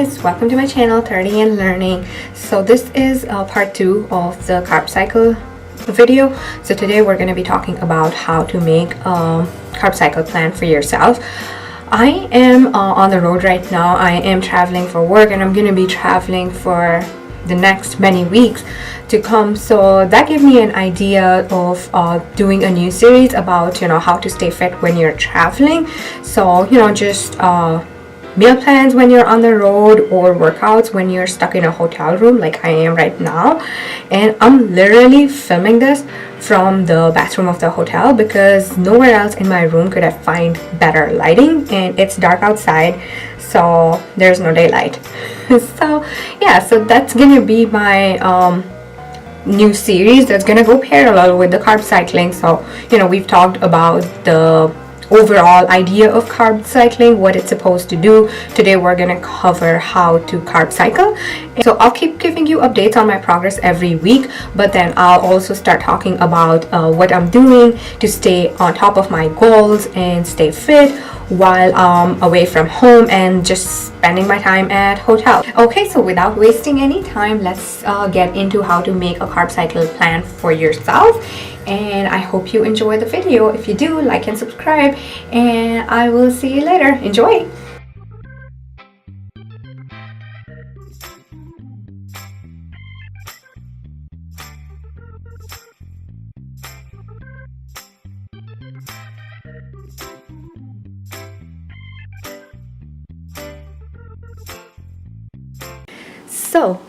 guys, welcome to my channel 30 and Learning. So this is part 2 of the carb cycle video. So today we're going to be talking about how to make a carb cycle plan for yourself. I am on the road right now. I am traveling for work and I'm going to be traveling for the next many weeks to come, so that gave me an idea of doing a new series about how to stay fit when you're traveling. So just meal plans when you're on the road, or workouts when you're stuck in a hotel room like I am right now. And I'm literally filming this from the bathroom of the hotel because nowhere else in my room could I find better lighting, and it's dark outside, so there's no daylight. So yeah, so that's gonna be my new series that's gonna go parallel with the carb cycling. So we've talked about the overall idea of carb cycling, what it's supposed to do. Today we're gonna cover how to carb cycle. So I'll keep giving you updates on my progress every week, but then I'll also start talking about what I'm doing to stay on top of my goals and stay fit while I'm away from home and just spending my time at hotel. Okay, so without wasting any time, let's get into how to make a carb cycle plan for yourself. And I hope you enjoy the video. If you do, like and subscribe, and I will see you later. Enjoy! So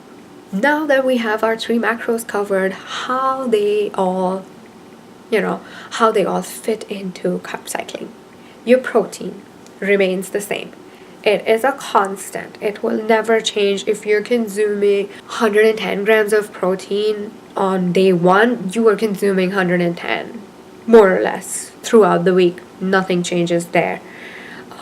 now that we have our 3 macros covered, how they all fit into carb cycling. Your protein remains the same. It is a constant. It will never change. If you're consuming 110 grams of protein on day 1, you are consuming 110 more or less throughout the week. Nothing changes there.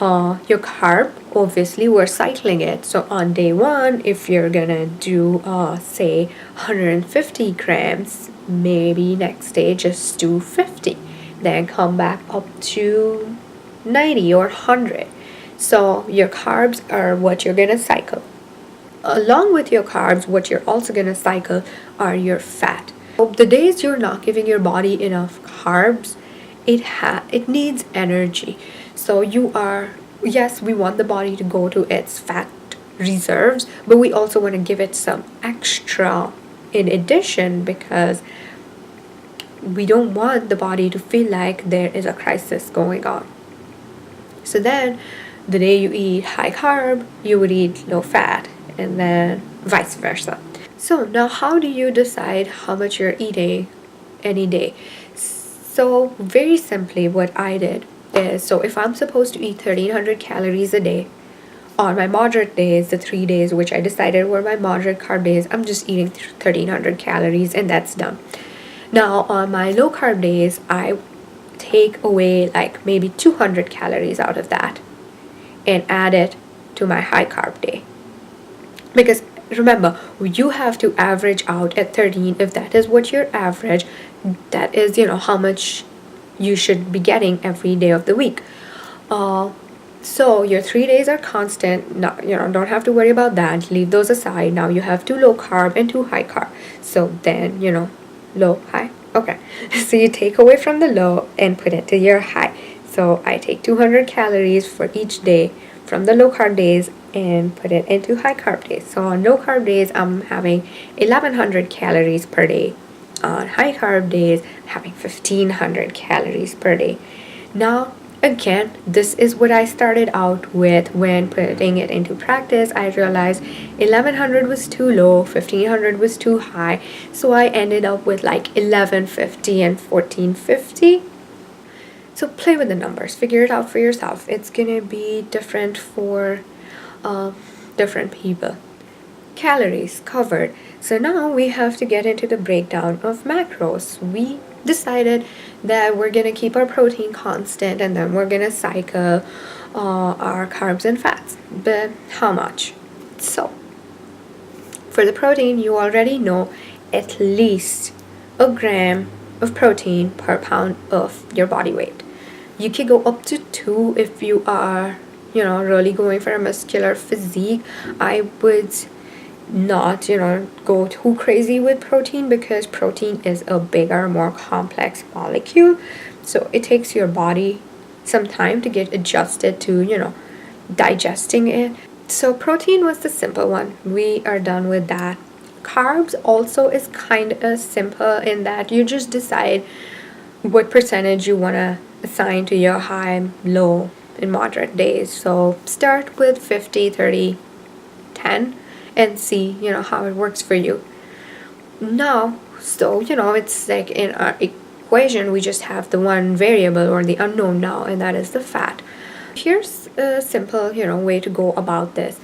Your carb, obviously we're cycling it. So on day 1, if you're gonna do say 150 grams, maybe next day just do 50, then come back up to 90 or 100. So your carbs are what you're gonna cycle. Along with your carbs, what you're also gonna cycle are your fat. So the days you're not giving your body enough carbs, it needs energy. So yes, we want the body to go to its fat reserves, but we also want to give it some extra in addition, because we don't want the body to feel like there is a crisis going on. So then the day you eat high carb, you would eat low fat, and then vice versa. So now how do you decide how much you're eating any day? So very simply, what I did is, so if I'm supposed to eat 1300 calories a day, on my moderate days, the 3 days which I decided were my moderate carb days, I'm just eating 1300 calories and that's done. Now on my low carb days, I take away like maybe 200 calories out of that and add it to my high carb day. Because remember, you have to average out at 13. If that is what your average, that is how much you should be getting every day of the week. So your 3 days are constant. No, don't have to worry about that. Leave those aside. Now you have 2 low carb and 2 high carb. So then low, high. Okay. So you take away from the low and put it to your high. So I take 200 calories for each day from the low carb days and put it into high carb days. So on low carb days, I'm having 1100 calories per day. On high carb days, having 1500 calories per day. Now again, this is what I started out with. When putting it into practice, I realized 1100 was too low, 1500 was too high, so I ended up with like 1150 and 1450. So play with the numbers, figure it out for yourself. It's gonna be different for different people. Calories covered. So now we have to get into the breakdown of macros. We decided that we're gonna keep our protein constant and then we're gonna cycle our carbs and fats. But how much? So for the protein, you already know at least a gram of protein per pound of your body weight. You can go up to 2 if you are really going for a muscular physique, I would not go too crazy with protein, because protein is a bigger, more complex molecule, so it takes your body some time to get adjusted to digesting it. So protein was the simple one, we are done with that. Carbs also is kind of simple in that you just decide what percentage you want to assign to your high, low, and moderate days. So start with 50, 30, 10 and see how it works for you. Now, so it's like in our equation we just have the one variable or the unknown now, and that is the fat. Here's a simple way to go about this.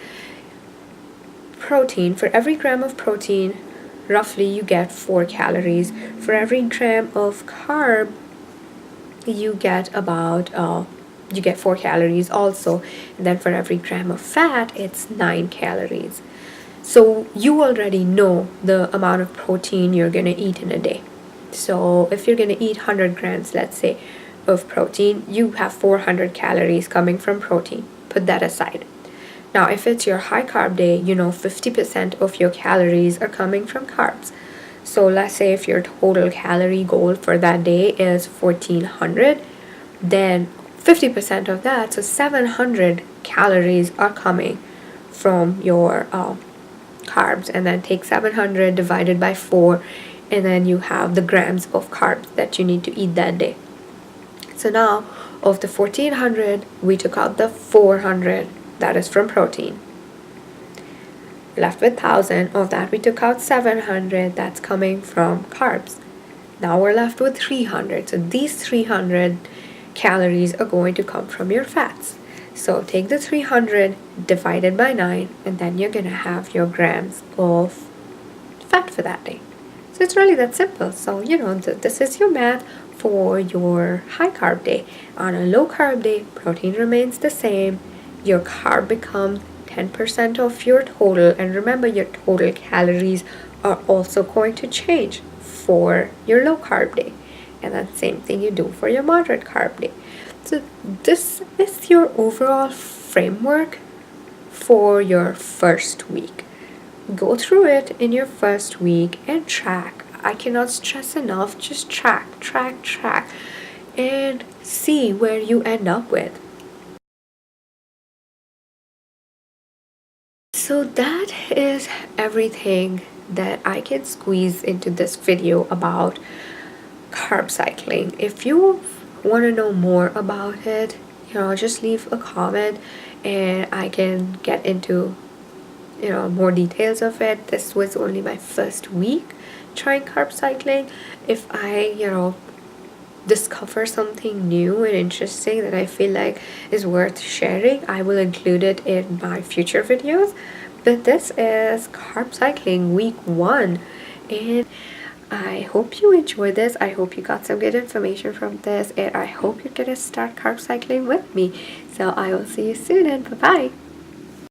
Protein, for every gram of protein, roughly you get 4 calories. For every gram of carb, you get about 4 calories also. And then for every gram of fat, it's 9 calories. So you already know the amount of protein you're going to eat in a day. So if you're going to eat 100 grams, let's say, of protein, you have 400 calories coming from protein. Put that aside. Now, if it's your high carb day, 50% of your calories are coming from carbs. So let's say if your total calorie goal for that day is 1400, then 50% of that, so 700 calories are coming from your carbs. And then take 700 divided by 4, and then you have the grams of carbs that you need to eat that day. So now, of the 1400, we took out the 400 that is from protein. Left with 1000. Of that we took out 700 that's coming from carbs. Now we're left with 300. So these 300 calories are going to come from your fats. So take the 300 divided by 9, and then you're going to have your grams of fat for that day. So it's really that simple. So this is your math for your high carb day. On a low carb day, protein remains the same. Your carb becomes 10% of your total, and remember, your total calories are also going to change for your low carb day, and that same thing you do for your moderate carb day. So this is your overall framework for your first week. Go through it in your first week and track. I cannot stress enough, just track, and see where you end up with. So that is everything that I can squeeze into this video about carb cycling. If you want to know more about it, just leave a comment and I can get into more details of it. This was only my first week trying carb cycling. If I discover something new and interesting that I feel like is worth sharing, I will include it in my future videos. But this is carb cycling week 1, and I hope you enjoyed this. I hope you got some good information from this, and I hope you're gonna start carb cycling with me. So I will see you soon, and bye bye.